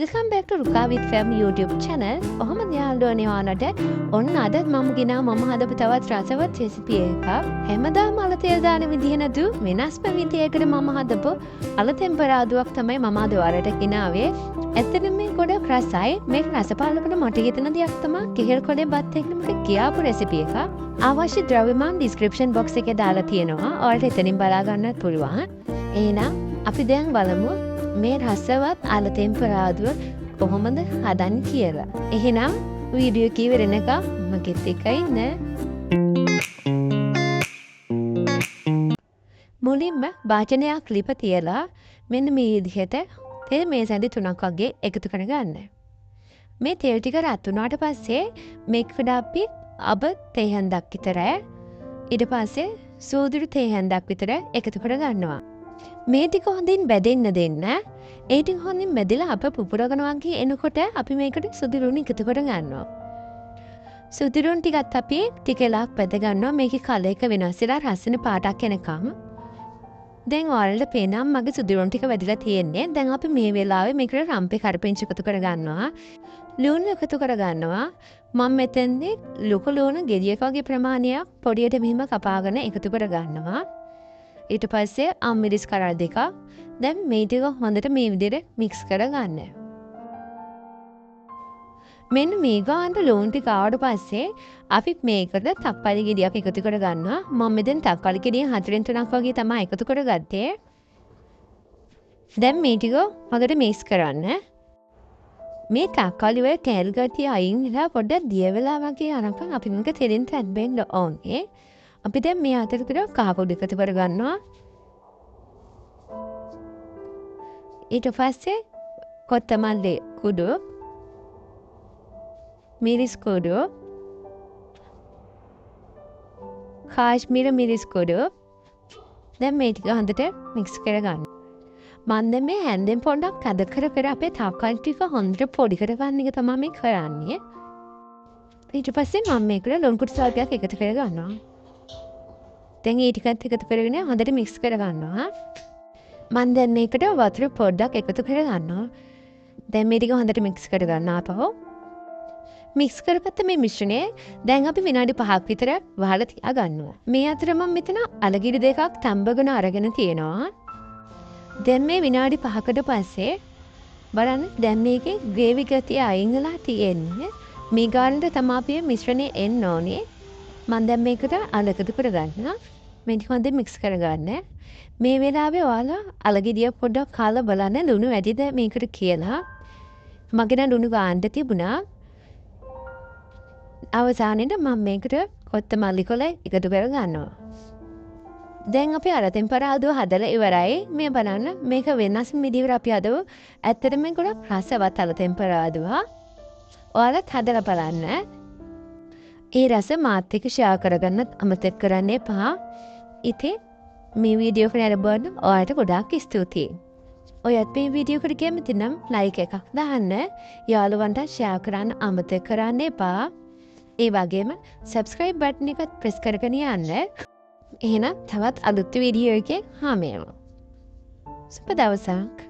Welcome back to Ruka with Fam YouTube channel. කොහොමද යාළුවනේ ඔයාලට? ඔන්න අද මම හදපු තවත් රසවත් රෙසිපි එකක්. හැමදාම අල තෙල් දාන විදිහ නැතු වෙනස්ම විදියකට මම හදපු අල තෙම්පරාදුවක් තමයි මම අද ඔයාලට ගෙනාවේ. ඇත්තටම මේ ගොඩක් රසයි. මේක රසපාලකට මට හිතෙන දෙයක් තමයි කෙහෙල් කොලේ බත් එක්ක මට කියාපු රෙසිපි එකක්. අවශ්‍ය ද්‍රව්‍ය මම description box එකේ දාලා තියෙනවා. ඔයාලට එතනින් බලා ගන්නත් පුළුවන්. එහෙනම් අපි දැන් බලමු මේ රසවත් අල තෙම්පරාදුව කොහොමද හදන්නේ කියලා. එහෙනම් වීඩියෝ එක ඉවරනකම් මගෙත් එක්ක ඉන්න. මුලින්ම වාචනයක් ලිප තියලා මෙන්න මේ විදිහට තෙල් මේසැඳි 3ක් වගේ එකතු කරගන්න. මේ තෙල් ටික රත් වුණාට පස්සේ මේකට අපි අබ තේ හැන්දක් විතර ඊට පස්සේ සූදුරු තේ හැන්දක් විතර එකතු කරගන්නවා. මේ ටික හොඳින් බැදෙන්න දෙන්න. ඒ ටික හොඳින් බැදලා අප පුපුරගෙන වගේ එනකොට අපි මේකට සුදුරුණු එකතු කර ගන්නවා. සුදුරුණු ටිකත් අපි ටික වෙලාවක් බැද ගන්නවා. මේකේ කලර් එක වෙනස් වෙලා රසන පාටක් එනකම්. දැන් ඔයාලට පේනම් මගේ සුදුරුණු ටික වැඩිලා තියෙන්නේ. දැන් අපි මේ වෙලාවේ මේකට රම්පේ කරපිංච එකතු කර ගන්නවා. ලුණු එකතු කර ගන්නවා. මම මෙතෙන්දී ලොකු ලුණු ගෙඩියක වගේ ප්‍රමාණයක් පොඩියට මෙහිම කපාගෙන එකතු කර ගන්නවා. ඊට පස්සේ අම්මිරිස් කරල් දෙකක්. දැන් මේ ටික හොඳට මේ විදිහට මික්ස් කරගන්න. මෙන්න මේ ගානට ලුණු ටික ආවට පස්සේ අපි මේකට තක්කාලි ගෙඩියක් එකතු කරගන්නවා. මම මෙතෙන් තක්කාලි ගෙඩිය 4න් 3ක් වගේ තමයි එකතු කරගත්තේ. දැන් මේ ටික හොඳට මික්ස් කරන්න. මේ තක්කාලි වල තෙල් ගතිය අයින් වෙලා පොඩ්ඩක් දිය වෙලා වගේ අරන් අපි මේක තෙලින් තැබෙන්න ඕනේ. අපි දැන් මේ අතරතුර කහ පොඩි එකතු කරගන්නවා. ඊට පස්සේ කොත්තමල්ලි කුඩු, මිරිස් කුඩු, කාශ්මීර මිරිස් කුඩු. දැන් මේ ටික හොඳට මික්ස් කරගන්න. මම දැන් මේ හැන්දෙන් පොඩ්ඩක් තද කර අපේ තක්කාලි ටික හොඳට පොඩි කරගන්න එක තමයි මේ කරන්නේ. ඊට පස්සේ මම මේකට ලුණු කුඩු සල්පයක් එකතු කරගන්නවා. දැන් ඒ ටිකත් එකතු කරගෙන හොඳට මික්ස් කරගන්නවා. මම දැන් මේකට වතුර පොඩ්ඩක් එකතු කරගන්නවා. දැන් මේ ටික හොඳට මික්ස් කරගන්න ආපහු. මික්ස් කරගත්ත මේ මිශ්‍රණය දැන් අපි විනාඩි 5ක් විතර වහලා තියා ගන්නවා. මේ අතර මම මෙතන අලගිරි දෙකක් තඹගෙන අරගෙන තියෙනවා. දැන් මේ විනාඩි 5කට පස්සේ බලන්න දැන් මේකේ ග්‍රේවි ගතිය අයින් වෙලා තියෙන්නේ. මේ ගානට තමයි අපි මිශ්‍රණය එන්න ඕනේ. මම දැන් මේකට අලකතු කරගන්න. මේක හොඳට මික්ස් කරගන්න. මේ වෙලාවේ ඔයාලා අලගෙඩිය පොඩ්ඩක් කාලා බලන්න ලුණු වැඩිද මේකට කියලා. මගේ නම් ලුණු ගාන්න තිබුණා. අවසානයේදී මම මේකට කොත්තමල්ලි කොළ එකතු කරගන්නවා. දැන් අපි අර තෙම්පරාදුව හදලා ඉවරයි. මේ බලන්න මේක වෙනස් විදිහකට අපි හදව. ඇත්තටම මේක ගොඩක් රසවත් අල තෙම්පරාදුව. ඔයාලත් හදලා බලන්න. ඒ රස මාත් එක්ක ෂෙයා කරගන්නත් අමතක කරන්න එපා. ඉතින් මේ වීඩියෝ එක නරඹන්න ඔයාලට ගොඩාක් ස්තුතියි. ඔයත් මේ වීඩියෝ එකට කැමති නම් ලයික් එකක් දාන්න. යාළුවන්ට ෂෙයා කරන්න අමතක කරන්න එපා. ඒ වගේම subscribe button එකත් press කරගෙන යන්න. එහෙනම් තවත් අලුත් වීඩියෝ එකකින් හාම වෙනවා. සුබ දවසක්.